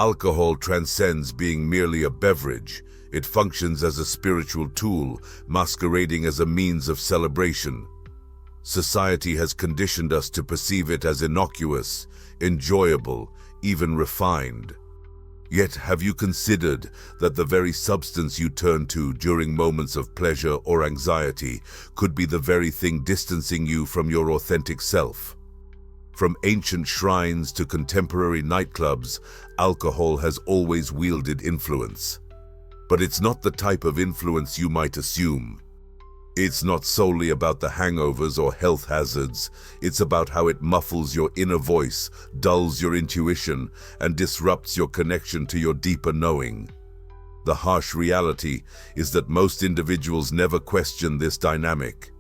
Alcohol transcends being merely a beverage. It functions as a spiritual tool, masquerading as a means of celebration. Society has conditioned us to perceive it as innocuous, enjoyable, even refined. Yet, have you considered that the very substance you turn to during moments of pleasure or anxiety could be the very thing distancing you from your authentic self? From ancient shrines to contemporary nightclubs, alcohol has always wielded influence. But it's not the type of influence you might assume. It's not solely about the hangovers or health hazards. It's about how it muffles your inner voice, dulls your intuition, and disrupts your connection to your deeper knowing. The harsh reality is that most individuals never question this dynamic.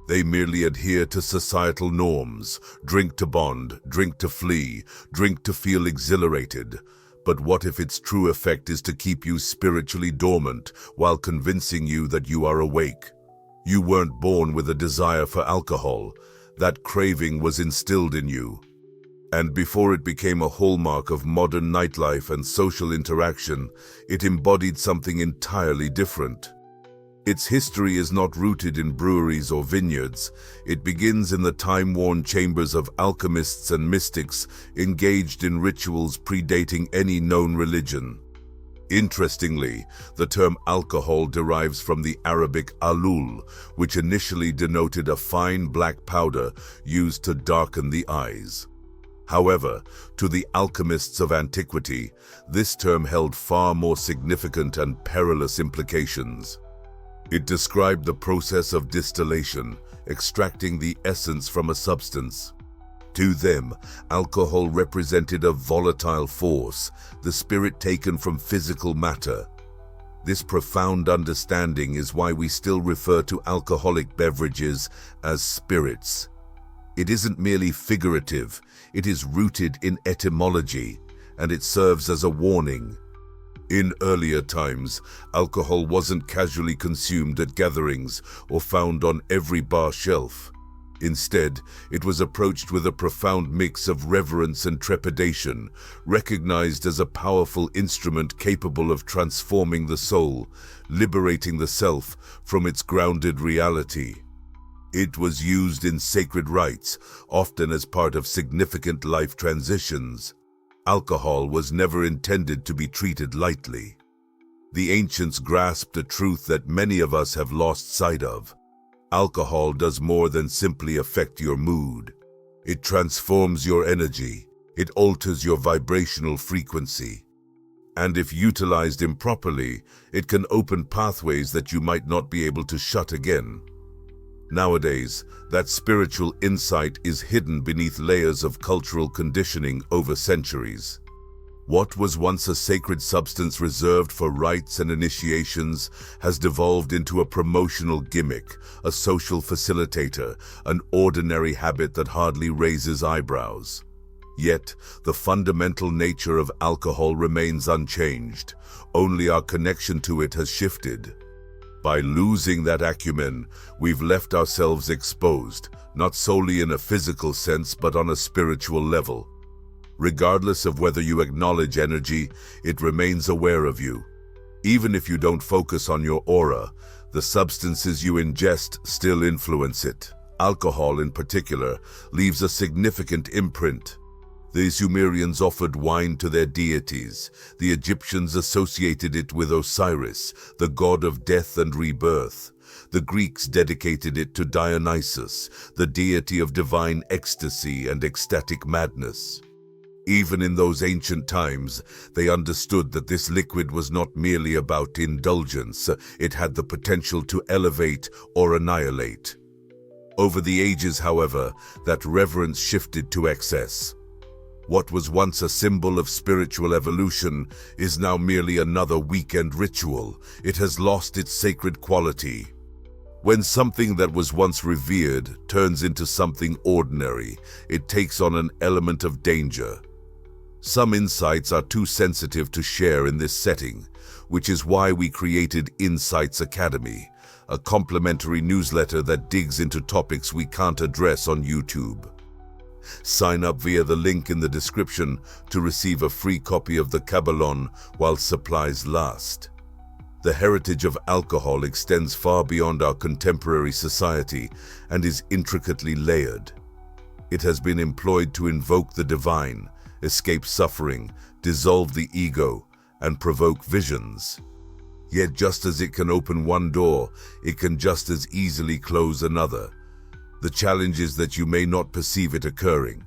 They merely adhere to societal norms: drink to bond, drink to flee, drink to feel exhilarated. But what if its true effect is to keep you spiritually dormant while convincing you that you are awake? You weren't born with a desire for alcohol. That craving was instilled in you. And before it became a hallmark of modern nightlife and social interaction, it embodied something entirely different. Its history is not rooted in breweries or vineyards. It begins in the time-worn chambers of alchemists and mystics engaged in rituals predating any known religion. Interestingly, the term alcohol derives from the Arabic alul, which initially denoted a fine black powder used to darken the eyes. However, to the alchemists of antiquity, this term held far more significant and perilous implications. It described the process of distillation, extracting the essence from a substance. To them, alcohol represented a volatile force, the spirit taken from physical matter. This profound understanding is why we still refer to alcoholic beverages as spirits. It isn't merely figurative, it is rooted in etymology, and it serves as a warning. In earlier times, alcohol wasn't casually consumed at gatherings or found on every bar shelf. Instead, it was approached with a profound mix of reverence and trepidation, recognized as a powerful instrument capable of transforming the soul, liberating the self from its grounded reality. It was used in sacred rites, often as part of significant life transitions. Alcohol was never intended to be treated lightly. The ancients grasped a truth that many of us have lost sight of. Alcohol does more than simply affect your mood. It transforms your energy. It alters your vibrational frequency. And if utilized improperly, it can open pathways that you might not be able to shut again. Nowadays, that spiritual insight is hidden beneath layers of cultural conditioning over centuries. What was once a sacred substance reserved for rites and initiations has devolved into a promotional gimmick, a social facilitator, an ordinary habit that hardly raises eyebrows. Yet, the fundamental nature of alcohol remains unchanged. Only our connection to it has shifted. By losing that acumen, we've left ourselves exposed, not solely in a physical sense but on a spiritual level. Regardless of whether you acknowledge energy, it remains aware of you. Even if you don't focus on your aura, the substances you ingest still influence it. Alcohol, in particular, leaves a significant imprint. The Sumerians offered wine to their deities. The Egyptians associated it with Osiris, the god of death and rebirth. The Greeks dedicated it to Dionysus, the deity of divine ecstasy and ecstatic madness. Even in those ancient times, they understood that this liquid was not merely about indulgence. It had the potential to elevate or annihilate. Over the ages, however, that reverence shifted to excess. What was once a symbol of spiritual evolution is now merely another weekend ritual. It has lost its sacred quality. When something that was once revered turns into something ordinary, it takes on an element of danger. Some insights are too sensitive to share in this setting, which is why we created Insights Academy, a complimentary newsletter that digs into topics we can't address on YouTube. Sign up via the link in the description to receive a free copy of the Kabbalon while supplies last. The heritage of alcohol extends far beyond our contemporary society and is intricately layered. It has been employed to invoke the divine, escape suffering, dissolve the ego, and provoke visions. Yet just as it can open one door, it can just as easily close another. The challenge is that you may not perceive it occurring.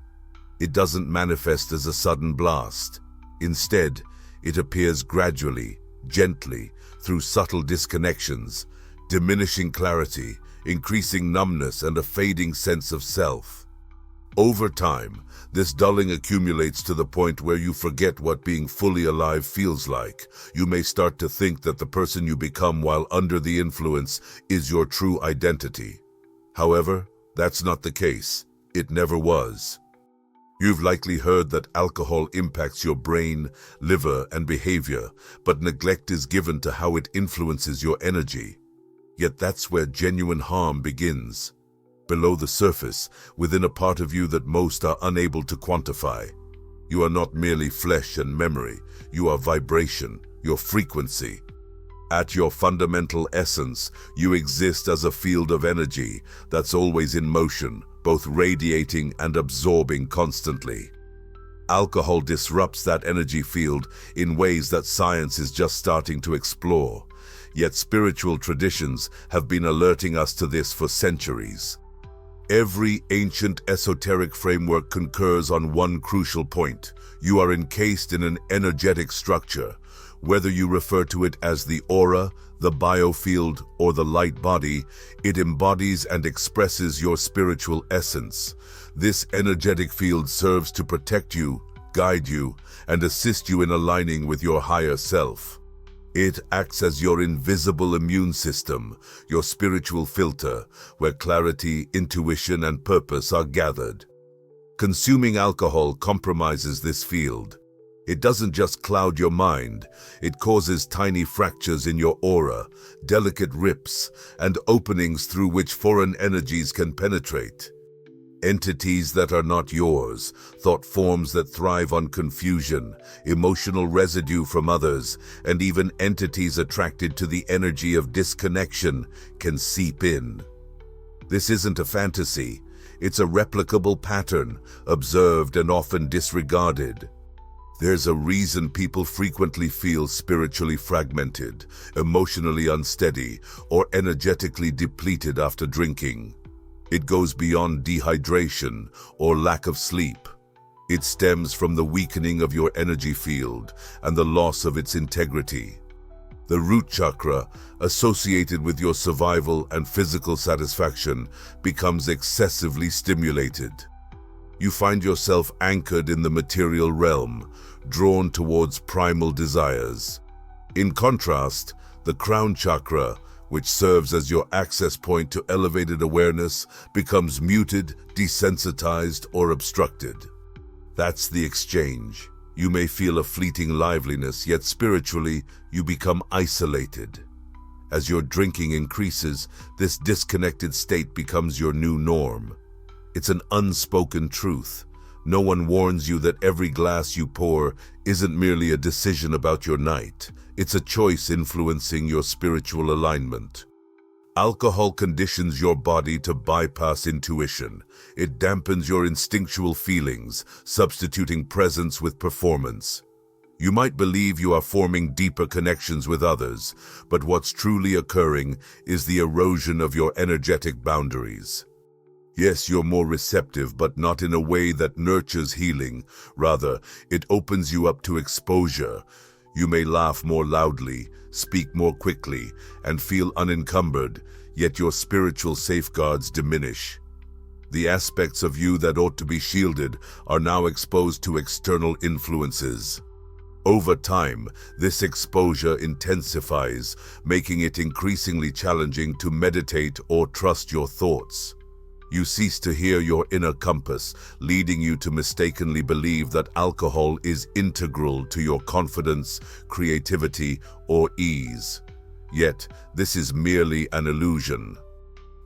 It doesn't manifest as a sudden blast. Instead, it appears gradually, gently, through subtle disconnections, diminishing clarity, increasing numbness, and a fading sense of self. Over time, this dulling accumulates to the point where you forget what being fully alive feels like. You may start to think that the person you become while under the influence is your true identity. However, that's not the case. It never was. You've likely heard that alcohol impacts your brain, liver, and behavior, but neglect is given to how it influences your energy. Yet that's where genuine harm begins. Below the surface, within a part of you that most are unable to quantify. You are not merely flesh and memory. You are vibration, your frequency. At your fundamental essence, you exist as a field of energy that's always in motion, both radiating and absorbing constantly. Alcohol disrupts that energy field in ways that science is just starting to explore. Yet spiritual traditions have been alerting us to this for centuries. Every ancient esoteric framework concurs on one crucial point. You are encased in an energetic structure. Whether you refer to it as the aura, the biofield, or the light body, it embodies and expresses your spiritual essence. This energetic field serves to protect you, guide you, and assist you in aligning with your higher self. It acts as your invisible immune system, your spiritual filter, where clarity, intuition, and purpose are gathered. Consuming alcohol compromises this field. It doesn't just cloud your mind, it causes tiny fractures in your aura, delicate rips, and openings through which foreign energies can penetrate. Entities that are not yours, thought forms that thrive on confusion, emotional residue from others, and even entities attracted to the energy of disconnection can seep in. This isn't a fantasy, it's a replicable pattern, observed and often disregarded. There's a reason people frequently feel spiritually fragmented, emotionally unsteady, or energetically depleted after drinking. It goes beyond dehydration or lack of sleep. It stems from the weakening of your energy field and the loss of its integrity. The root chakra, associated with your survival and physical satisfaction, becomes excessively stimulated. You find yourself anchored in the material realm, drawn towards primal desires. In contrast, the crown chakra, which serves as your access point to elevated awareness, becomes muted, desensitized, or obstructed. That's the exchange. You may feel a fleeting liveliness, yet spiritually, you become isolated. As your drinking increases, this disconnected state becomes your new norm. It's an unspoken truth. No one warns you that every glass you pour isn't merely a decision about your night. It's a choice influencing your spiritual alignment. Alcohol conditions your body to bypass intuition. It dampens your instinctual feelings, substituting presence with performance. You might believe you are forming deeper connections with others, but what's truly occurring is the erosion of your energetic boundaries. Yes, you're more receptive, but not in a way that nurtures healing. Rather, it opens you up to exposure. You may laugh more loudly, speak more quickly, and feel unencumbered, yet your spiritual safeguards diminish. The aspects of you that ought to be shielded are now exposed to external influences. Over time, this exposure intensifies, making it increasingly challenging to meditate or trust your thoughts. You cease to hear your inner compass, leading you to mistakenly believe that alcohol is integral to your confidence, creativity, or ease. Yet, this is merely an illusion.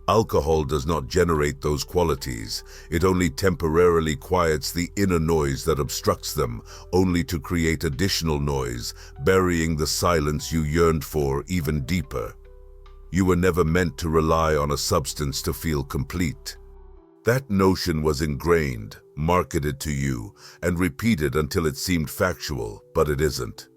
Alcohol does not generate those qualities. It only temporarily quiets the inner noise that obstructs them, only to create additional noise, burying the silence you yearned for even deeper. You were never meant to rely on a substance to feel complete. That notion was ingrained, marketed to you, and repeated until it seemed factual, but it isn't.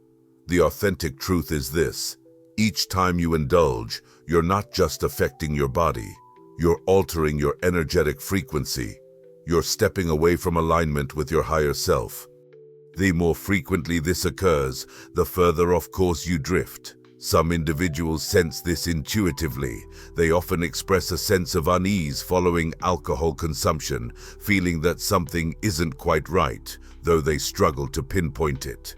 The authentic truth is this: each time you indulge, you're not just affecting your body, you're altering your energetic frequency. You're stepping away from alignment with your higher self. The more frequently this occurs, the further off course you drift. Some individuals sense this intuitively. They often express a sense of unease following alcohol consumption, feeling that something isn't quite right, though they struggle to pinpoint it.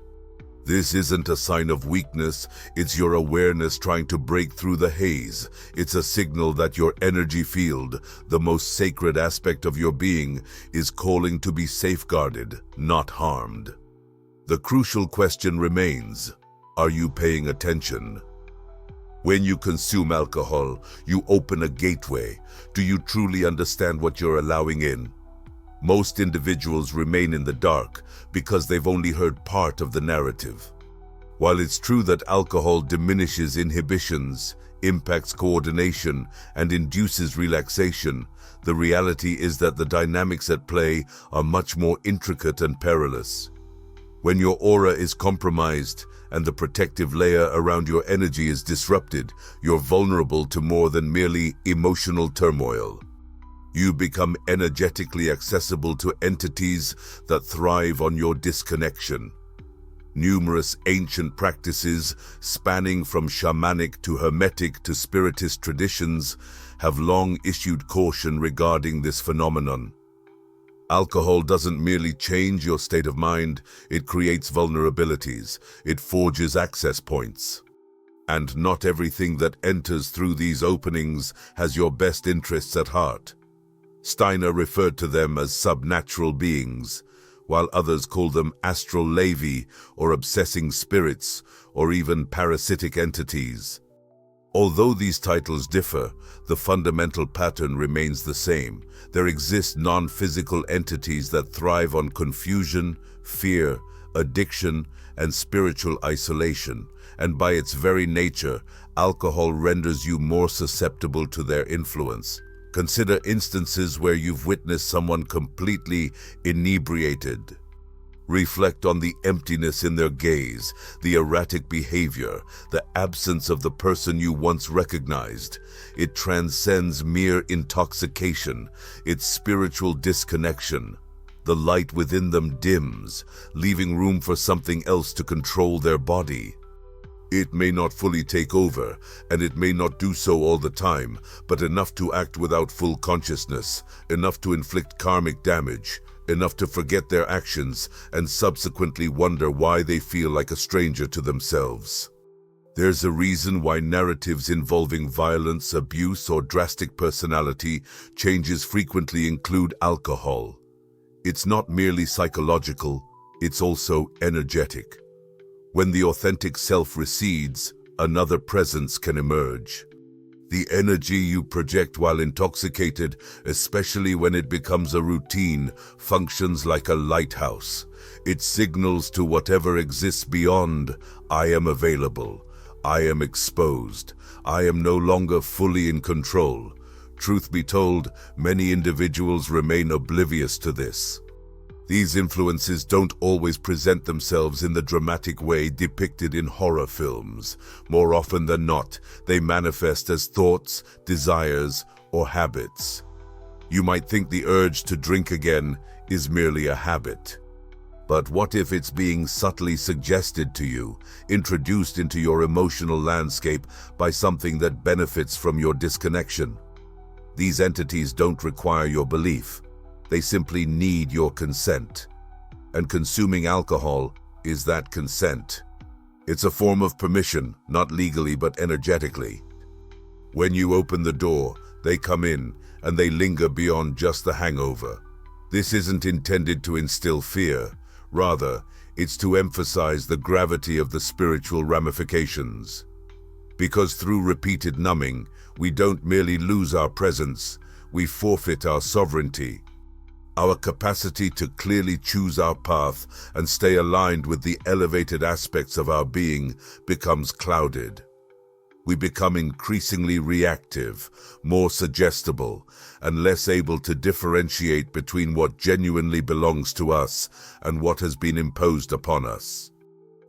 This isn't a sign of weakness, it's your awareness trying to break through the haze. It's a signal that your energy field, the most sacred aspect of your being, is calling to be safeguarded, not harmed. The crucial question remains: are you paying attention? When you consume alcohol, you open a gateway. Do you truly understand what you're allowing in? Most individuals remain in the dark because they've only heard part of the narrative. While it's true that alcohol diminishes inhibitions, impacts coordination, and induces relaxation, the reality is that the dynamics at play are much more intricate and perilous. When your aura is compromised and the protective layer around your energy is disrupted, you're vulnerable to more than merely emotional turmoil. You become energetically accessible to entities that thrive on your disconnection. Numerous ancient practices, spanning from shamanic to hermetic to spiritist traditions, have long issued caution regarding this phenomenon. Alcohol doesn't merely change your state of mind, it creates vulnerabilities, it forges access points. And not everything that enters through these openings has your best interests at heart. Steiner referred to them as subnatural beings, while others call them astral larvae or obsessing spirits or even parasitic entities. Although these titles differ, the fundamental pattern remains the same. There exist non-physical entities that thrive on confusion, fear, addiction, and spiritual isolation, and by its very nature, alcohol renders you more susceptible to their influence. Consider instances where you've witnessed someone completely inebriated. Reflect on the emptiness in their gaze, the erratic behavior, the absence of the person you once recognized. It transcends mere intoxication, it's spiritual disconnection. The light within them dims, leaving room for something else to control their body. It may not fully take over, and it may not do so all the time, but enough to act without full consciousness, enough to inflict karmic damage, enough to forget their actions and subsequently wonder why they feel like a stranger to themselves. There's a reason why narratives involving violence, abuse, or drastic personality changes frequently include alcohol. It's not merely psychological, it's also energetic. When the authentic self recedes, another presence can emerge. The energy you project while intoxicated, especially when it becomes a routine, functions like a lighthouse. It signals to whatever exists beyond, I am available, I am exposed, I am no longer fully in control. Truth be told, many individuals remain oblivious to this. These influences don't always present themselves in the dramatic way depicted in horror films. More often than not, they manifest as thoughts, desires, or habits. You might think the urge to drink again is merely a habit. But what if it's being subtly suggested to you, introduced into your emotional landscape by something that benefits from your disconnection? These entities don't require your belief. They simply need your consent. And consuming alcohol is that consent. It's a form of permission, not legally but energetically. When you open the door, they come in, and they linger beyond just the hangover. This isn't intended to instill fear. Rather, it's to emphasize the gravity of the spiritual ramifications. Because through repeated numbing, We don't merely lose our presence, we forfeit our sovereignty. Our capacity to clearly choose our path and stay aligned with the elevated aspects of our being becomes clouded. We become increasingly reactive, more suggestible, and less able to differentiate between what genuinely belongs to us and what has been imposed upon us.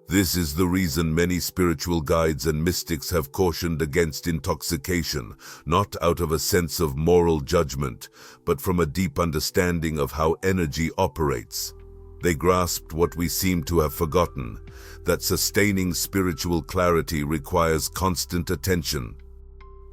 This is the reason many spiritual guides and mystics have cautioned against intoxication, not out of a sense of moral judgment, but from a deep understanding of how energy operates. They grasped what we seem to have forgotten, that sustaining spiritual clarity requires constant attention.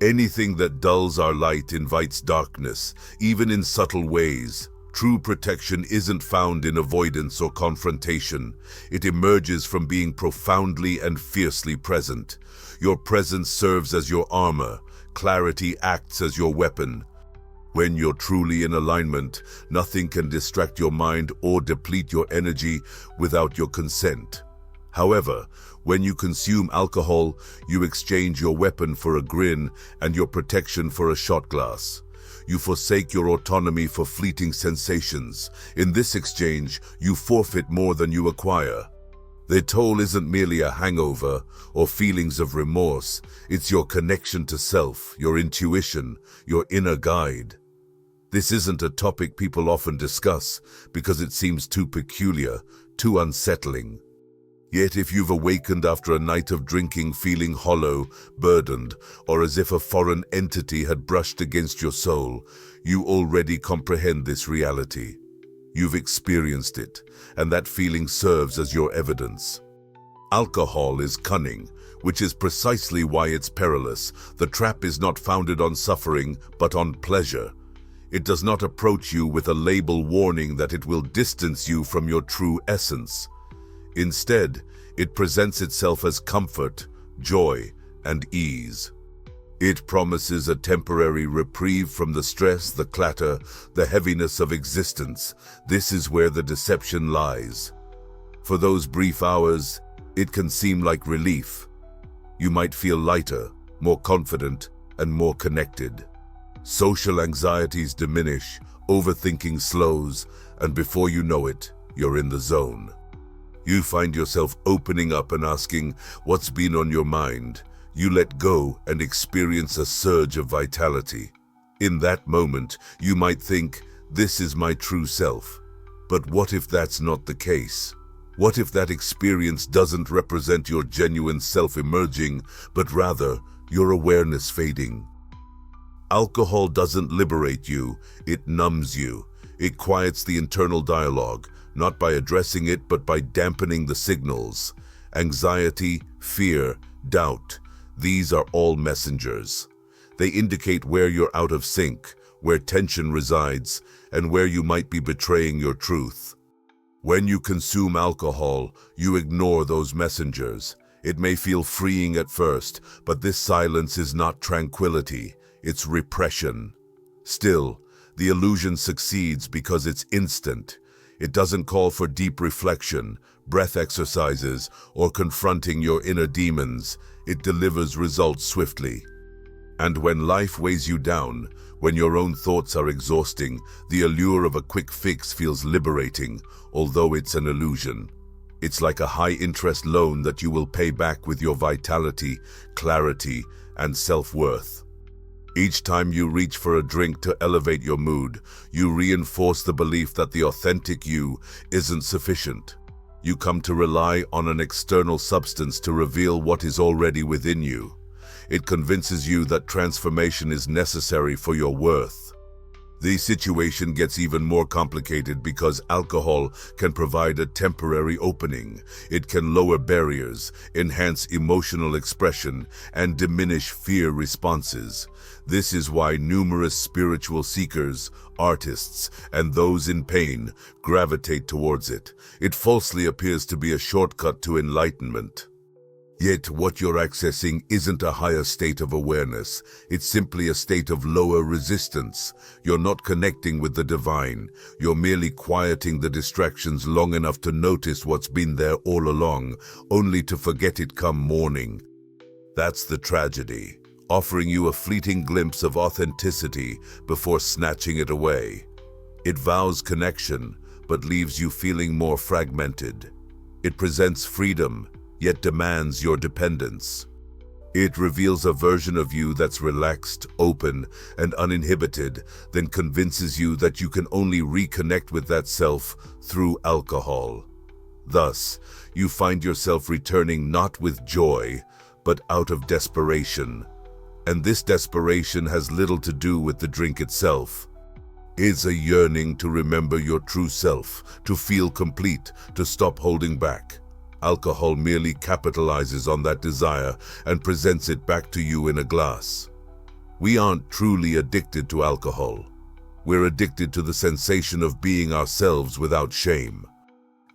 Anything that dulls our light invites darkness, even in subtle ways. True protection isn't found in avoidance or confrontation. It emerges from being profoundly and fiercely present. Your presence serves as your armor. Clarity acts as your weapon. When you're truly in alignment, nothing can distract your mind or deplete your energy without your consent. However, when you consume alcohol, you exchange your weapon for a grin and your protection for a shot glass. You forsake your autonomy for fleeting sensations. In this exchange, you forfeit more than you acquire. The toll isn't merely a hangover or feelings of remorse. It's your connection to self, your intuition, your inner guide. This isn't a topic people often discuss because it seems too peculiar, too unsettling. Yet if you've awakened after a night of drinking feeling hollow, burdened, or as if a foreign entity had brushed against your soul, you already comprehend this reality. You've experienced it, and that feeling serves as your evidence. Alcohol is cunning, which is precisely why it's perilous. The trap is not founded on suffering, but on pleasure. It does not approach you with a label warning that it will distance you from your true essence. Instead, it presents itself as comfort, joy, and ease. It promises a temporary reprieve from the stress, the clatter, the heaviness of existence. This is where the deception lies. For those brief hours, it can seem like relief. You might feel lighter, more confident, and more connected. Social anxieties diminish, overthinking slows, and before you know it, you're in the zone. You find yourself opening up and asking what's been on your mind. You let go and experience a surge of vitality. In that moment, you might think, this is my true self. But what if that's not the case? What if that experience doesn't represent your genuine self emerging, but rather your awareness fading? Alcohol doesn't liberate you, it numbs you. It quiets the internal dialogue, not by addressing it, but by dampening the signals. Anxiety, fear, doubt, these are all messengers. They indicate where you're out of sync, where tension resides, and where you might be betraying your truth. When you consume alcohol, you ignore those messengers. It may feel freeing at first, but this silence is not tranquility, it's repression. Still, the illusion succeeds because it's instant. It doesn't call for deep reflection, breath exercises, or confronting your inner demons. It delivers results swiftly. And when life weighs you down, when your own thoughts are exhausting, the allure of a quick fix feels liberating, although it's an illusion. It's like a high-interest loan that you will pay back with your vitality, clarity, and self-worth. Each time you reach for a drink to elevate your mood, you reinforce the belief that the authentic you isn't sufficient. You come to rely on an external substance to reveal what is already within you. It convinces you that transformation is necessary for your worth. The situation gets even more complicated because alcohol can provide a temporary opening. It can lower barriers, enhance emotional expression, and diminish fear responses. This is why numerous spiritual seekers, artists, and those in pain gravitate towards it. It falsely appears to be a shortcut to enlightenment. Yet what you're accessing isn't a higher state of awareness. It's simply a state of lower resistance. You're not connecting with the divine. You're merely quieting the distractions long enough to notice what's been there all along, only to forget it come morning. That's the tragedy. offering you a fleeting glimpse of authenticity before snatching it away. It vows connection, but leaves you feeling more fragmented. It presents freedom, yet demands your dependence. It reveals a version of you that's relaxed, open, and uninhibited, then convinces you that you can only reconnect with that self through alcohol. Thus, you find yourself returning not with joy, but out of desperation. And this desperation has little to do with the drink itself. It's a yearning to remember your true self, to feel complete, to stop holding back. Alcohol merely capitalizes on that desire and presents it back to you in a glass. We aren't truly addicted to alcohol. We're addicted to the sensation of being ourselves without shame.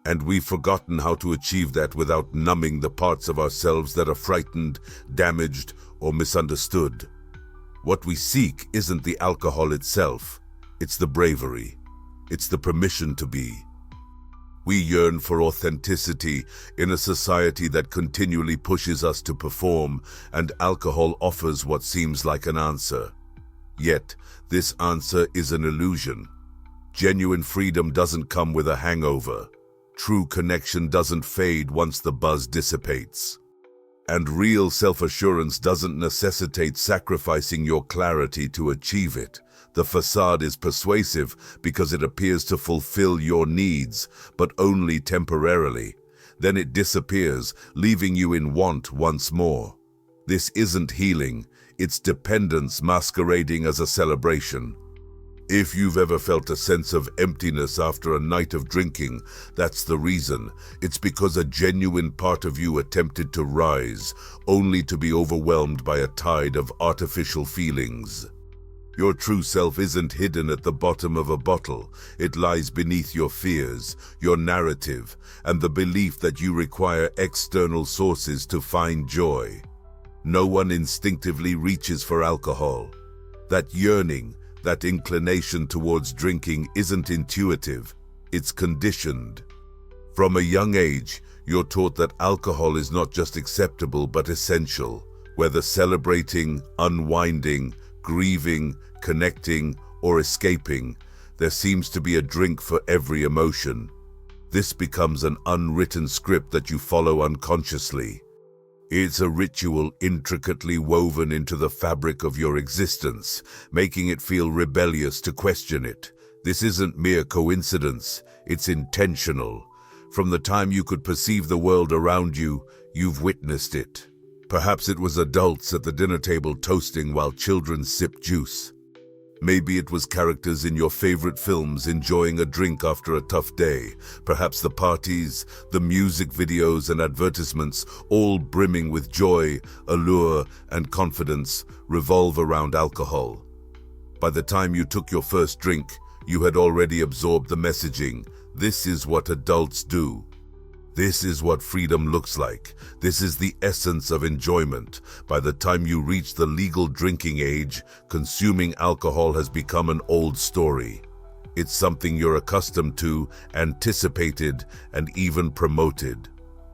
And we've forgotten how to achieve that without numbing the parts of ourselves that are frightened, damaged, or misunderstood. What we seek isn't the alcohol itself. It's the bravery. It's the permission to be. We yearn for authenticity in a society that continually pushes us to perform, and alcohol offers what seems like an answer. Yet, this answer is an illusion. Genuine freedom doesn't come with a hangover. True connection doesn't fade once the buzz dissipates. And real self-assurance doesn't necessitate sacrificing your clarity to achieve it. The facade is persuasive because it appears to fulfill your needs, but only temporarily. Then it disappears, leaving you in want once more. This isn't healing, it's dependence masquerading as a celebration. If you've ever felt a sense of emptiness after a night of drinking, that's the reason. It's because a genuine part of you attempted to rise, only to be overwhelmed by a tide of artificial feelings. Your true self isn't hidden at the bottom of a bottle. It lies beneath your fears, your narrative, and the belief that you require external sources to find joy. No one instinctively reaches for alcohol. That yearning, that inclination towards drinking isn't intuitive, it's conditioned. From a young age, you're taught that alcohol is not just acceptable but essential. Whether celebrating, unwinding, grieving, connecting, or escaping, there seems to be a drink for every emotion. This becomes an unwritten script that you follow unconsciously. It's a ritual intricately woven into the fabric of your existence, making it feel rebellious to question it. This isn't mere coincidence, it's intentional. From the time you could perceive the world around you, you've witnessed it. Perhaps it was adults at the dinner table toasting while children sipped juice. Maybe it was characters in your favorite films enjoying a drink after a tough day. Perhaps the parties, the music videos and advertisements, all brimming with joy, allure, and confidence, revolve around alcohol. By the time you took your first drink, you had already absorbed the messaging. This is what adults do. This is what freedom looks like. This is the essence of enjoyment. By the time you reach the legal drinking age, consuming alcohol has become an old story. It's something you're accustomed to, anticipated, and even promoted.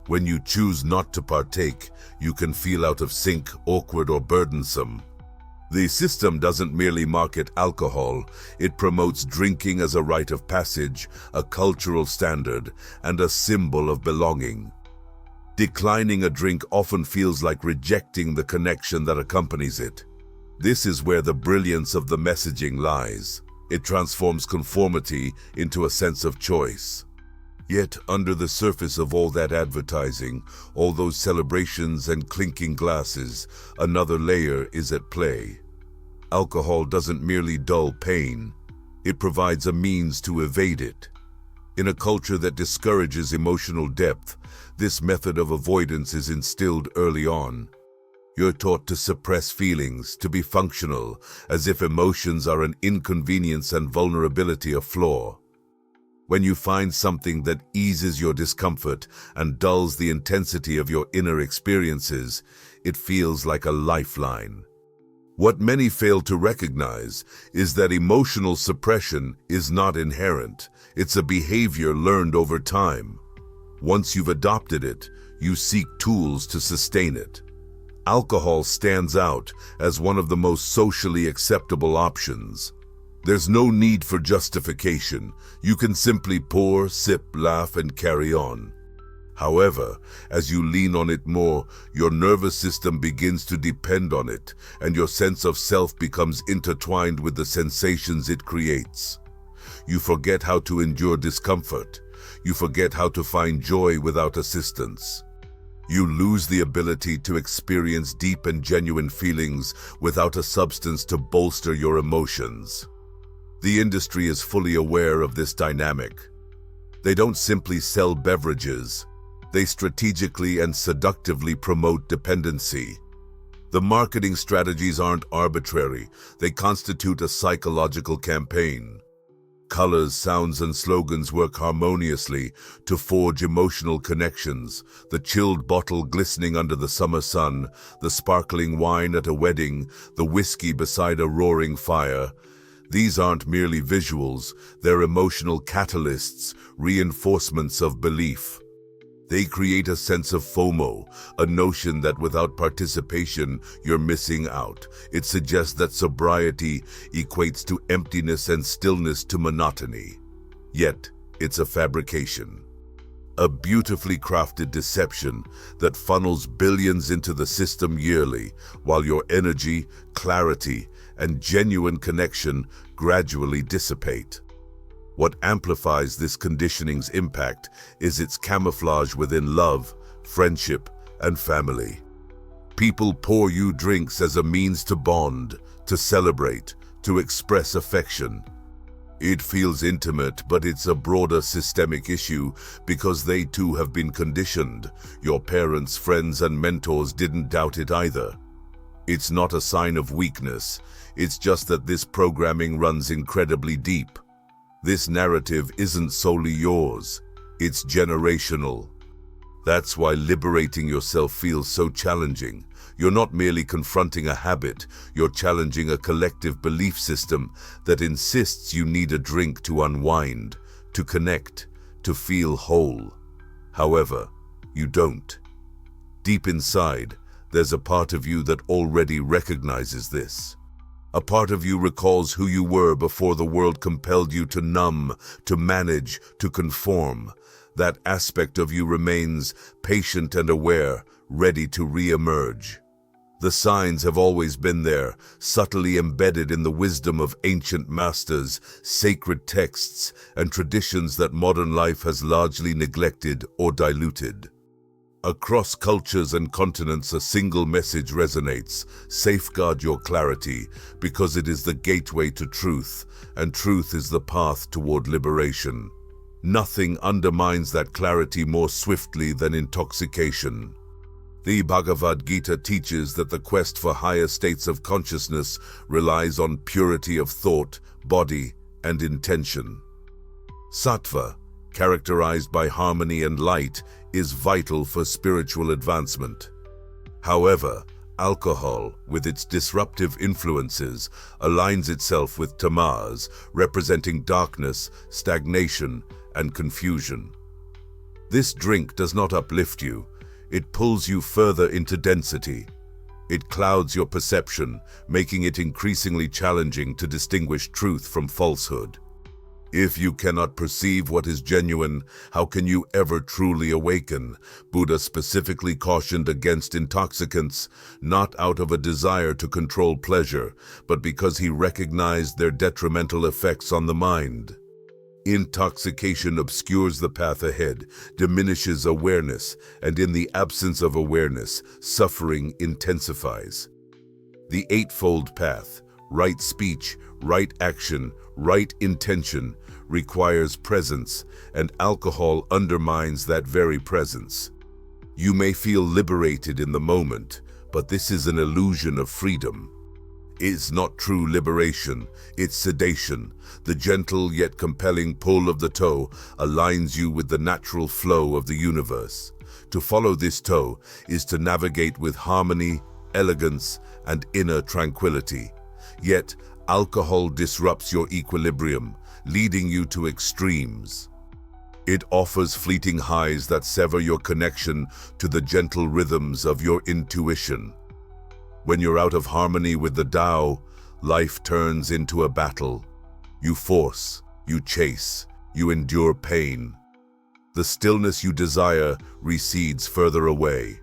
When you choose not to partake, you can feel out of sync, awkward, or burdensome. The system doesn't merely market alcohol, it promotes drinking as a rite of passage, a cultural standard, and a symbol of belonging. Declining a drink often feels like rejecting the connection that accompanies it. This is where the brilliance of the messaging lies. It transforms conformity into a sense of choice. Yet, under the surface of all that advertising, all those celebrations and clinking glasses, another layer is at play. Alcohol doesn't merely dull pain, it provides a means to evade it. In a culture that discourages emotional depth, this method of avoidance is instilled early on. You're taught to suppress feelings, to be functional, as if emotions are an inconvenience and vulnerability a flaw. When you find something that eases your discomfort and dulls the intensity of your inner experiences, it feels like a lifeline. What many fail to recognize is that emotional suppression is not inherent. It's a behavior learned over time. Once you've adopted it, you seek tools to sustain it. Alcohol stands out as one of the most socially acceptable options. There's no need for justification. You can simply pour, sip, laugh, and carry on. However, as you lean on it more, your nervous system begins to depend on it, and your sense of self becomes intertwined with the sensations it creates. You forget how to endure discomfort. You forget how to find joy without assistance. You lose the ability to experience deep and genuine feelings without a substance to bolster your emotions. The industry is fully aware of this dynamic. They don't simply sell beverages. They strategically and seductively promote dependency. The marketing strategies aren't arbitrary. They constitute a psychological campaign. Colors, sounds, and slogans work harmoniously to forge emotional connections. The chilled bottle glistening under the summer sun, the sparkling wine at a wedding, the whiskey beside a roaring fire. These aren't merely visuals, they're emotional catalysts, reinforcements of belief. They create a sense of FOMO, a notion that without participation, you're missing out. It suggests that sobriety equates to emptiness and stillness to monotony. Yet, it's a fabrication. A beautifully crafted deception that funnels billions into the system yearly, while your energy, clarity, and genuine connection gradually dissipate. What amplifies this conditioning's impact is its camouflage within love, friendship, and family. People pour you drinks as a means to bond, to celebrate, to express affection. It feels intimate, but it's a broader systemic issue because they too have been conditioned. Your parents, friends, and mentors didn't doubt it either. It's not a sign of weakness. It's just that this programming runs incredibly deep. This narrative isn't solely yours, it's generational. That's why liberating yourself feels so challenging. You're not merely confronting a habit, you're challenging a collective belief system that insists you need a drink to unwind, to connect, to feel whole. However, you don't. Deep inside, there's a part of you that already recognizes this. A part of you recalls who you were before the world compelled you to numb, to manage, to conform. That aspect of you remains patient and aware, ready to re-emerge. The signs have always been there, subtly embedded in the wisdom of ancient masters, sacred texts, and traditions that modern life has largely neglected or diluted. Across cultures and continents, a single message resonates: safeguard your clarity, because it is the gateway to truth, and truth is the path toward liberation. Nothing undermines that clarity more swiftly than intoxication. The Bhagavad Gita teaches that the quest for higher states of consciousness relies on purity of thought, body, and intention. Sattva, characterized by harmony and light, is vital for spiritual advancement. However, alcohol, with its disruptive influences, aligns itself with tamas, representing darkness, stagnation, and confusion. This drink does not uplift you, it pulls you further into density. It clouds your perception, making it increasingly challenging to distinguish truth from falsehood. If you cannot perceive what is genuine, how can you ever truly awaken? Buddha specifically cautioned against intoxicants, not out of a desire to control pleasure, but because he recognized their detrimental effects on the mind. Intoxication obscures the path ahead, diminishes awareness, and in the absence of awareness, suffering intensifies. The Eightfold Path, right speech, right action, right intention, requires presence, and alcohol undermines that very presence. You may feel liberated in the moment, but this is an illusion of freedom. It's not true liberation, it's sedation. The gentle yet compelling pull of the toe aligns you with the natural flow of the universe. To follow this toe is to navigate with harmony, elegance, and inner tranquility. Yet, alcohol disrupts your equilibrium, leading you to extremes. It offers fleeting highs that sever your connection to the gentle rhythms of your intuition. When you're out of harmony with the Tao, life turns into a battle. You force, you chase, you endure pain. The stillness you desire recedes further away.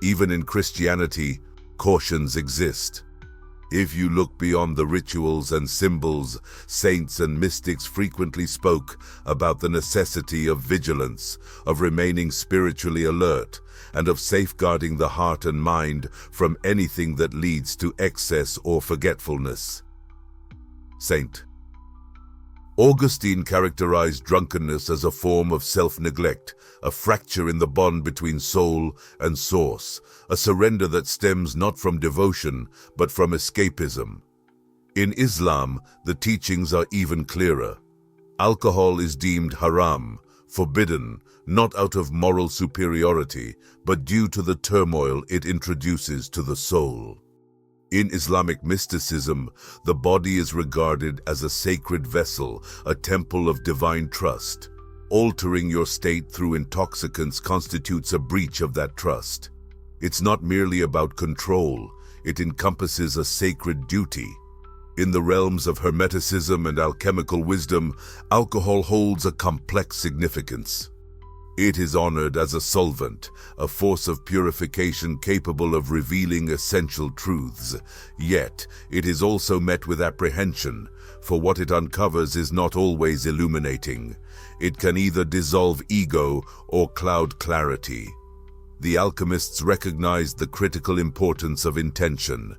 Even in Christianity, cautions exist. If you look beyond the rituals and symbols, saints and mystics frequently spoke about the necessity of vigilance, of remaining spiritually alert, and of safeguarding the heart and mind from anything that leads to excess or forgetfulness. Saint Augustine characterized drunkenness as a form of self-neglect, a fracture in the bond between soul and source, a surrender that stems not from devotion, but from escapism. In Islam, the teachings are even clearer. Alcohol is deemed haram, forbidden, not out of moral superiority, but due to the turmoil it introduces to the soul. In Islamic mysticism, the body is regarded as a sacred vessel, a temple of divine trust. Altering your state through intoxicants constitutes a breach of that trust. It's not merely about control, it encompasses a sacred duty. In the realms of hermeticism and alchemical wisdom, alcohol holds a complex significance. It is honored as a solvent, a force of purification capable of revealing essential truths. Yet, it is also met with apprehension, for what it uncovers is not always illuminating. It can either dissolve ego or cloud clarity. The alchemists recognized the critical importance of intention.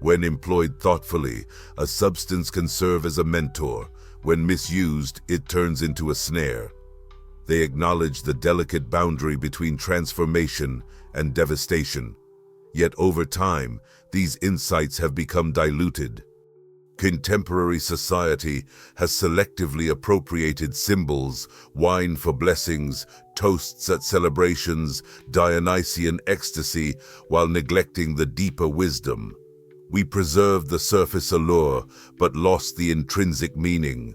When employed thoughtfully, a substance can serve as a mentor. When misused, it turns into a snare. They acknowledge the delicate boundary between transformation and devastation. Yet over time, these insights have become diluted. Contemporary society has selectively appropriated symbols, wine for blessings, toasts at celebrations, Dionysian ecstasy, while neglecting the deeper wisdom. We preserved the surface allure, but lost the intrinsic meaning.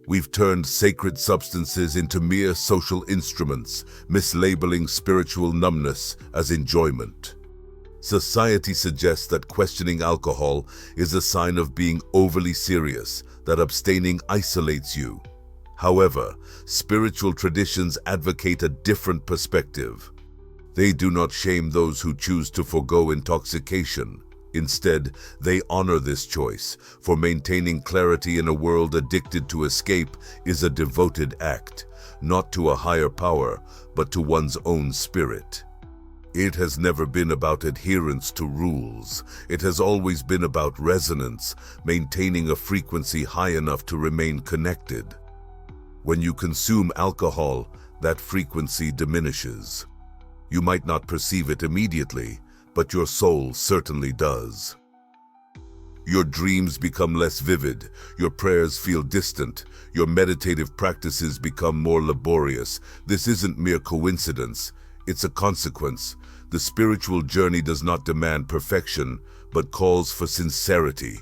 We've turned sacred substances into mere social instruments, mislabeling spiritual numbness as enjoyment. Society suggests that questioning alcohol is a sign of being overly serious, that abstaining isolates you. However, spiritual traditions advocate a different perspective. They do not shame those who choose to forego intoxication. Instead, they honor this choice, for maintaining clarity in a world addicted to escape is a devoted act, not to a higher power, but to one's own spirit. It has never been about adherence to rules. It has always been about resonance, maintaining a frequency high enough to remain connected. When you consume alcohol, that frequency diminishes. You might not perceive it immediately, but your soul certainly does. Your dreams become less vivid, your prayers feel distant, your meditative practices become more laborious. This isn't mere coincidence, it's a consequence. The spiritual journey does not demand perfection, but calls for sincerity.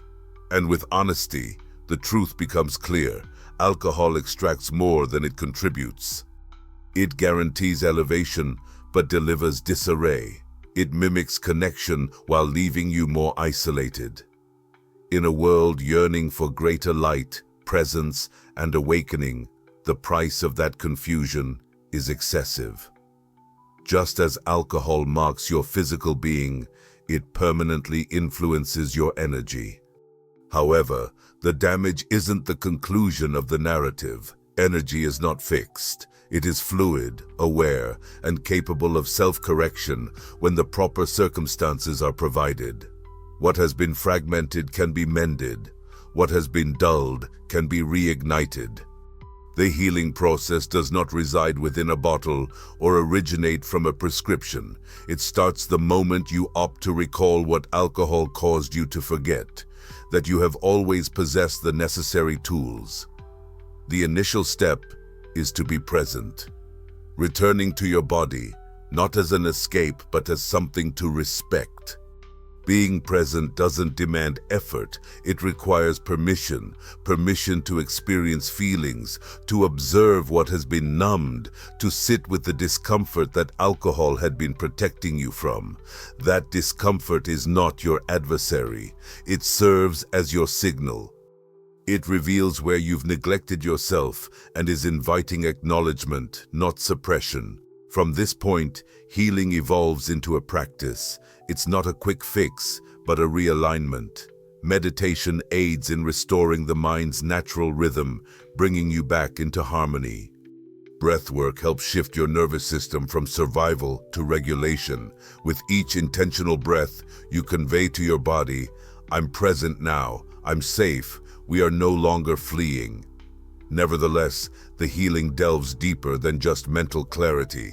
And with honesty, the truth becomes clear. Alcohol extracts more than it contributes. It guarantees elevation, but delivers disarray. It mimics connection while leaving you more isolated. In a world yearning for greater light, presence, and awakening, the price of that confusion is excessive. Just as alcohol marks your physical being, it permanently influences your energy. However, the damage isn't the conclusion of the narrative. Energy is not fixed. It is fluid, aware, and capable of self-correction when the proper circumstances are provided. What has been fragmented can be mended. What has been dulled can be reignited. The healing process does not reside within a bottle or originate from a prescription. It starts the moment you opt to recall what alcohol caused you to forget, that you have always possessed the necessary tools. The initial step is to be present, returning to your body, not as an escape, but as something to respect. Being present doesn't demand effort, it requires permission, permission to experience feelings, to observe what has been numbed, to sit with the discomfort that alcohol had been protecting you from. That discomfort is not your adversary, it serves as your signal. It reveals where you've neglected yourself and is inviting acknowledgement, not suppression. From this point, healing evolves into a practice. It's not a quick fix, but a realignment. Meditation aids in restoring the mind's natural rhythm, bringing you back into harmony. Breathwork helps shift your nervous system from survival to regulation. With each intentional breath, you convey to your body, "I'm present now, I'm safe, we are no longer fleeing." Nevertheless, the healing delves deeper than just mental clarity.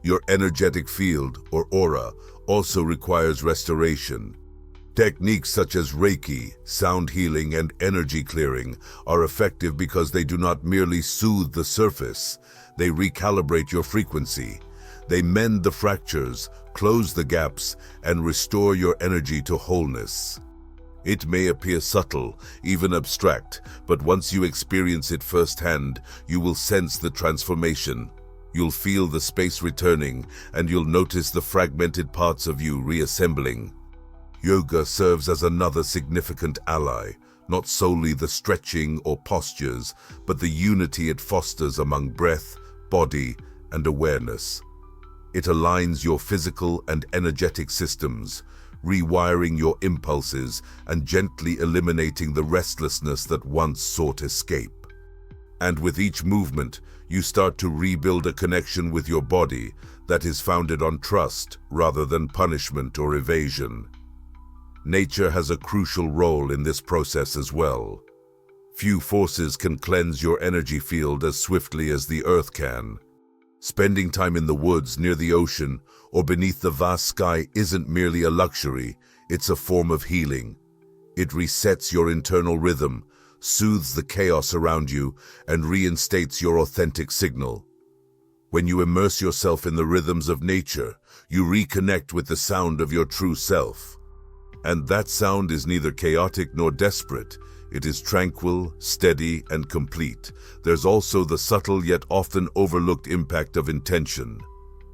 Your energetic field, or aura, also requires restoration. Techniques such as Reiki, sound healing, and energy clearing are effective because they do not merely soothe the surface, they recalibrate your frequency. They mend the fractures, close the gaps, and restore your energy to wholeness. It may appear subtle, even abstract, but once you experience it firsthand, you will sense the transformation. You'll feel the space returning, and you'll notice the fragmented parts of you reassembling. Yoga serves as another significant ally, not solely the stretching or postures, but the unity it fosters among breath, body, and awareness. It aligns your physical and energetic systems, rewiring your impulses and gently eliminating the restlessness that once sought escape. And with each movement, you start to rebuild a connection with your body that is founded on trust rather than punishment or evasion. Nature has a crucial role in this process as well. Few forces can cleanse your energy field as swiftly as the earth can. Spending time in the woods, near the ocean, or beneath the vast sky isn't merely a luxury, it's a form of healing. It resets your internal rhythm, soothes the chaos around you, and reinstates your authentic signal. When you immerse yourself in the rhythms of nature, you reconnect with the sound of your true self. And that sound is neither chaotic nor desperate. It is tranquil, steady, and complete. There's also the subtle yet often overlooked impact of intention.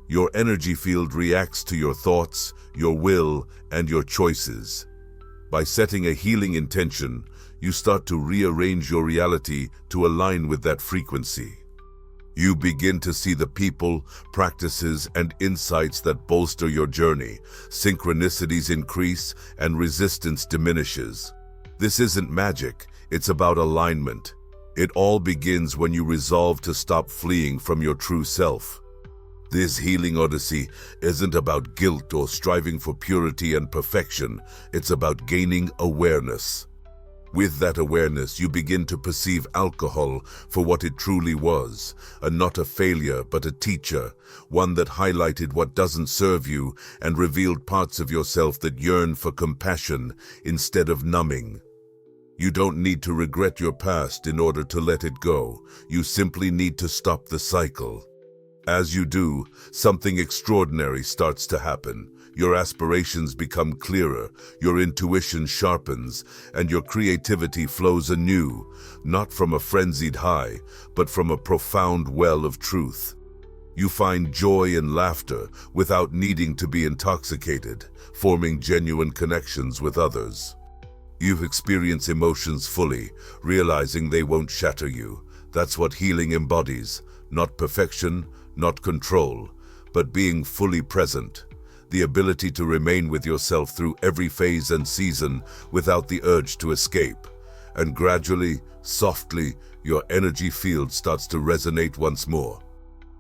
Your energy field reacts to your thoughts, your will, and your choices. By setting a healing intention, you start to rearrange your reality to align with that frequency. You begin to see the people, practices, and insights that bolster your journey. Synchronicities increase and resistance diminishes. This isn't magic, it's about alignment. It all begins when you resolve to stop fleeing from your true self. This healing odyssey isn't about guilt or striving for purity and perfection, it's about gaining awareness. With that awareness, you begin to perceive alcohol for what it truly was, not a failure but a teacher, one that highlighted what doesn't serve you and revealed parts of yourself that yearn for compassion instead of numbing. You don't need to regret your past in order to let it go, you simply need to stop the cycle. As you do, something extraordinary starts to happen. Your aspirations become clearer, your intuition sharpens, and your creativity flows anew, not from a frenzied high, but from a profound well of truth. You find joy in laughter without needing to be intoxicated, forming genuine connections with others. You experience emotions fully, realizing they won't shatter you. That's what healing embodies, not perfection, not control, but being fully present. The ability to remain with yourself through every phase and season without the urge to escape. And gradually, softly, your energy field starts to resonate once more.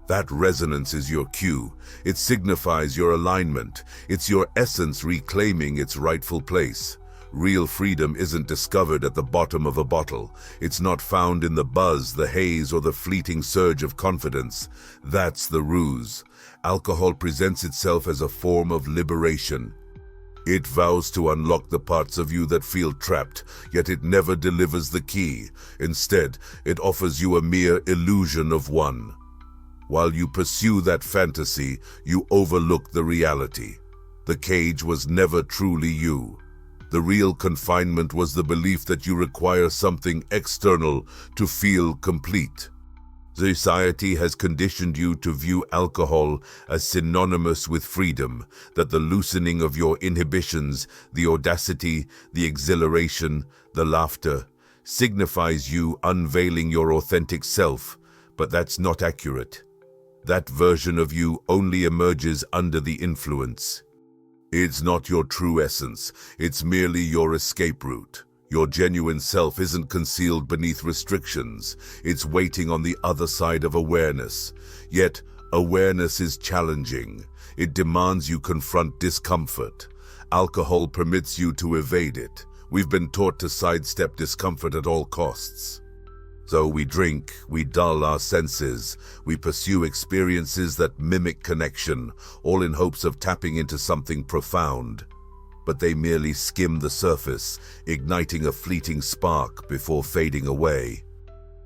That resonance is your cue. It signifies your alignment. It's your essence reclaiming its rightful place. Real freedom isn't discovered at the bottom of a bottle. It's not found in the buzz, the haze, or the fleeting surge of confidence. That's the ruse. Alcohol presents itself as a form of liberation. It vows to unlock the parts of you that feel trapped, yet it never delivers the key. Instead, it offers you a mere illusion of one. While you pursue that fantasy, you overlook the reality. The cage was never truly you. The real confinement was the belief that you require something external to feel complete. Society has conditioned you to view alcohol as synonymous with freedom, that the loosening of your inhibitions, the audacity, the exhilaration, the laughter, signifies you unveiling your authentic self, but that's not accurate. That version of you only emerges under the influence. It's not your true essence, it's merely your escape route. Your genuine self isn't concealed beneath restrictions, it's waiting on the other side of awareness. Yet, awareness is challenging. It demands you confront discomfort. Alcohol permits you to evade it. We've been taught to sidestep discomfort at all costs. So we drink, we dull our senses, we pursue experiences that mimic connection, all in hopes of tapping into something profound. But they merely skim the surface, igniting a fleeting spark before fading away.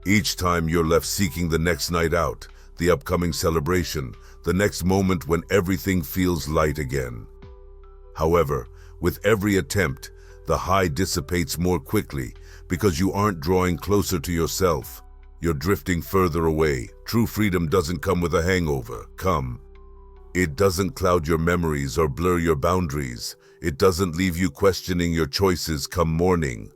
Each time you're left seeking the next night out, the upcoming celebration, the next moment when everything feels light again. However, with every attempt, the high dissipates more quickly because you aren't drawing closer to yourself. You're drifting further away. True freedom doesn't come with a hangover. It doesn't cloud your memories or blur your boundaries. It doesn't leave you questioning your choices come morning.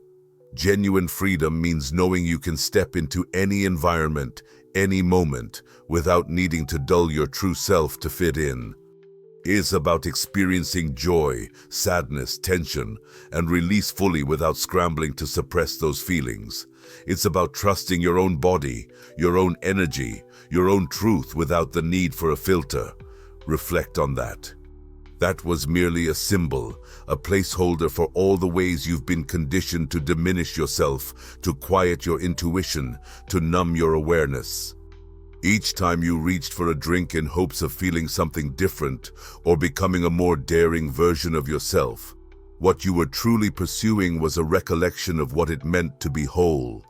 Genuine freedom means knowing you can step into any environment, any moment, without needing to dull your true self to fit in. It's about experiencing joy, sadness, tension, and release fully without scrambling to suppress those feelings. It's about trusting your own body, your own energy, your own truth without the need for a filter. Reflect on that. That was merely a symbol, a placeholder for all the ways you've been conditioned to diminish yourself, to quiet your intuition, to numb your awareness. Each time you reached for a drink in hopes of feeling something different or becoming a more daring version of yourself, what you were truly pursuing was a recollection of what it meant to be whole.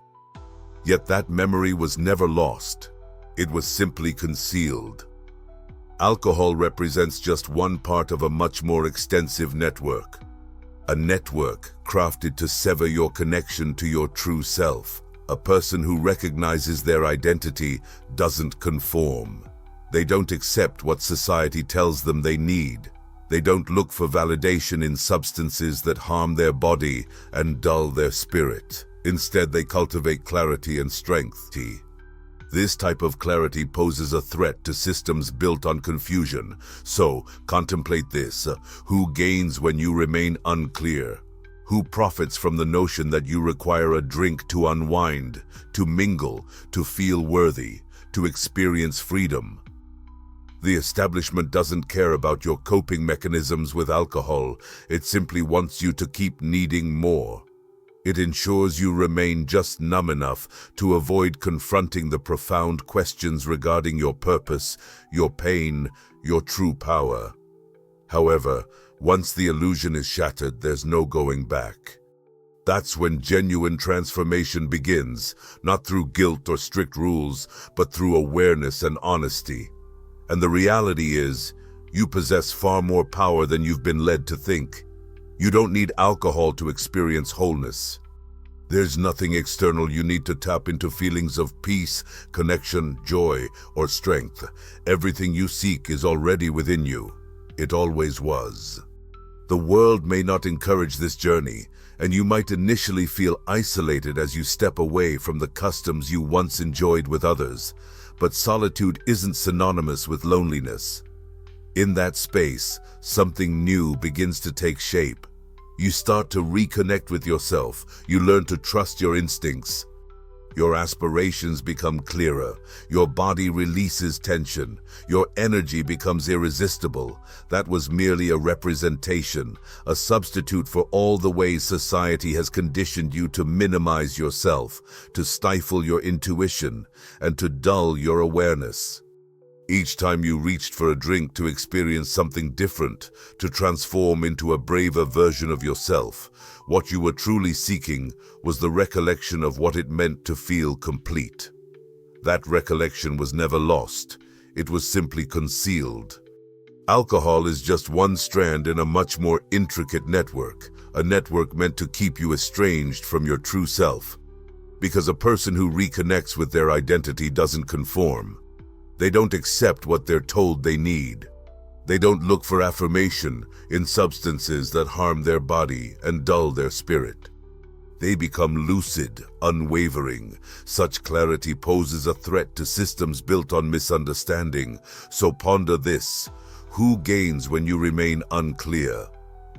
Yet that memory was never lost. It was simply concealed. Alcohol represents just one part of a much more extensive network. A network crafted to sever your connection to your true self. A person who recognizes their identity doesn't conform. They don't accept what society tells them they need. They don't look for validation in substances that harm their body and dull their spirit. Instead, they cultivate clarity and strength. This type of clarity poses a threat to systems built on confusion. So, contemplate this. Who gains when you remain unclear? Who profits from the notion that you require a drink to unwind, to mingle, to feel worthy, to experience freedom? The establishment doesn't care about your coping mechanisms with alcohol. It simply wants you to keep needing more. It ensures you remain just numb enough to avoid confronting the profound questions regarding your purpose, your pain, your true power. However, once the illusion is shattered, there's no going back. That's when genuine transformation begins, not through guilt or strict rules, but through awareness and honesty. And the reality is, you possess far more power than you've been led to think. You don't need alcohol to experience wholeness. There's nothing external you need to tap into feelings of peace, connection, joy, or strength. Everything you seek is already within you. It always was. The world may not encourage this journey, and you might initially feel isolated as you step away from the customs you once enjoyed with others. But solitude isn't synonymous with loneliness. In that space, something new begins to take shape. You start to reconnect with yourself. You learn to trust your instincts. Your aspirations become clearer. Your body releases tension. Your energy becomes irresistible. That was merely a representation, a substitute for all the ways society has conditioned you to minimize yourself, to stifle your intuition, and to dull your awareness. Each time you reached for a drink to experience something different, to transform into a braver version of yourself, what you were truly seeking was the recollection of what it meant to feel complete. That recollection was never lost. It was simply concealed. Alcohol is just one strand in a much more intricate network, a network meant to keep you estranged from your true self. Because a person who reconnects with their identity doesn't conform. They don't accept what they're told they need. They don't look for affirmation in substances that harm their body and dull their spirit. They become lucid, unwavering. Such clarity poses a threat to systems built on misunderstanding. So ponder this. Who gains when you remain unclear?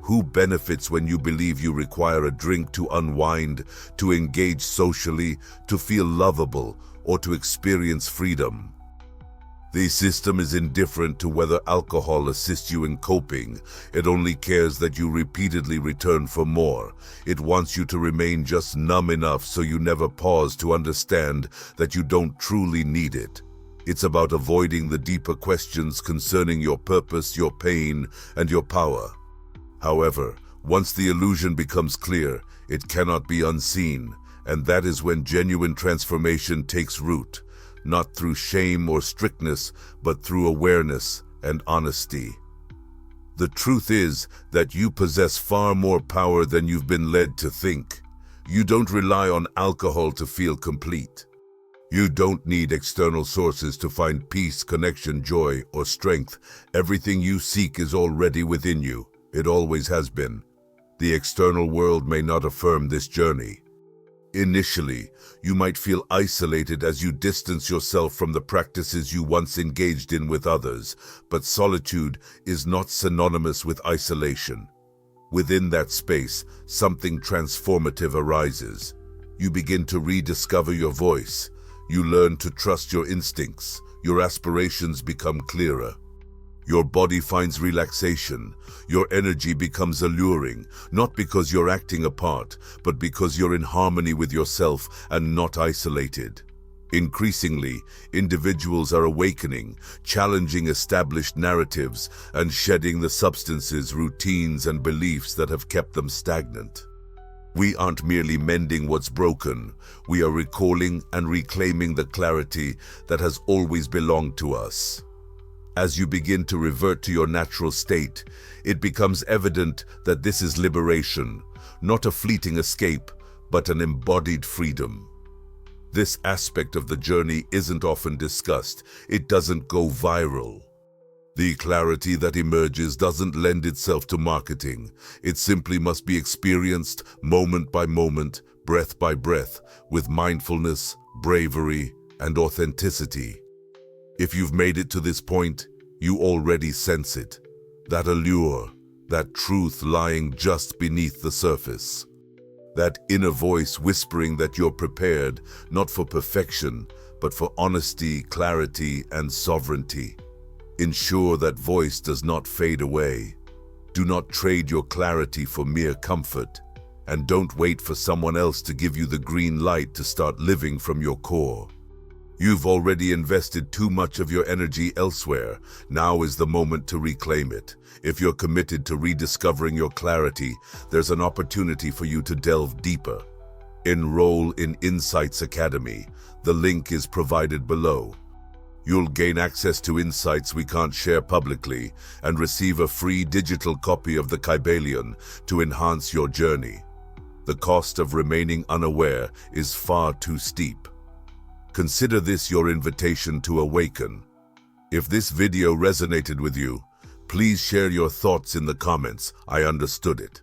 Who benefits when you believe you require a drink to unwind, to engage socially, to feel lovable, or to experience freedom? The system is indifferent to whether alcohol assists you in coping. It only cares that you repeatedly return for more. It wants you to remain just numb enough so you never pause to understand that you don't truly need it. It's about avoiding the deeper questions concerning your purpose, your pain, and your power. However, once the illusion becomes clear, it cannot be unseen, and that is when genuine transformation takes root. Not through shame or strictness, but through awareness and honesty. The truth is that you possess far more power than you've been led to think. You don't rely on alcohol to feel complete. You don't need external sources to find peace, connection, joy, or strength. Everything you seek is already within you. It always has been. The external world may not affirm this journey. Initially, you might feel isolated as you distance yourself from the practices you once engaged in with others, but solitude is not synonymous with isolation. Within that space, something transformative arises. You begin to rediscover your voice. You learn to trust your instincts. Your aspirations become clearer. Your body finds relaxation. Your energy becomes alluring, not because you're acting a part, but because you're in harmony with yourself and not isolated. Increasingly, individuals are awakening, challenging established narratives, and shedding the substances, routines, and beliefs that have kept them stagnant. We aren't merely mending what's broken. We are recalling and reclaiming the clarity that has always belonged to us. As you begin to revert to your natural state, it becomes evident that this is liberation, not a fleeting escape, but an embodied freedom. This aspect of the journey isn't often discussed. It doesn't go viral. The clarity that emerges doesn't lend itself to marketing. It simply must be experienced moment by moment, breath by breath, with mindfulness, bravery, and authenticity. If you've made it to this point, you already sense it. That allure, that truth lying just beneath the surface. That inner voice whispering that you're prepared, not for perfection, but for honesty, clarity, and sovereignty. Ensure that voice does not fade away. Do not trade your clarity for mere comfort. And don't wait for someone else to give you the green light to start living from your core. You've already invested too much of your energy elsewhere. Now is the moment to reclaim it. If you're committed to rediscovering your clarity, there's an opportunity for you to delve deeper. Enroll in Insights Academy. The link is provided below. You'll gain access to insights we can't share publicly and receive a free digital copy of the Kybalion to enhance your journey. The cost of remaining unaware is far too steep. Consider this your invitation to awaken. If this video resonated with you, please share your thoughts in the comments. I understood it.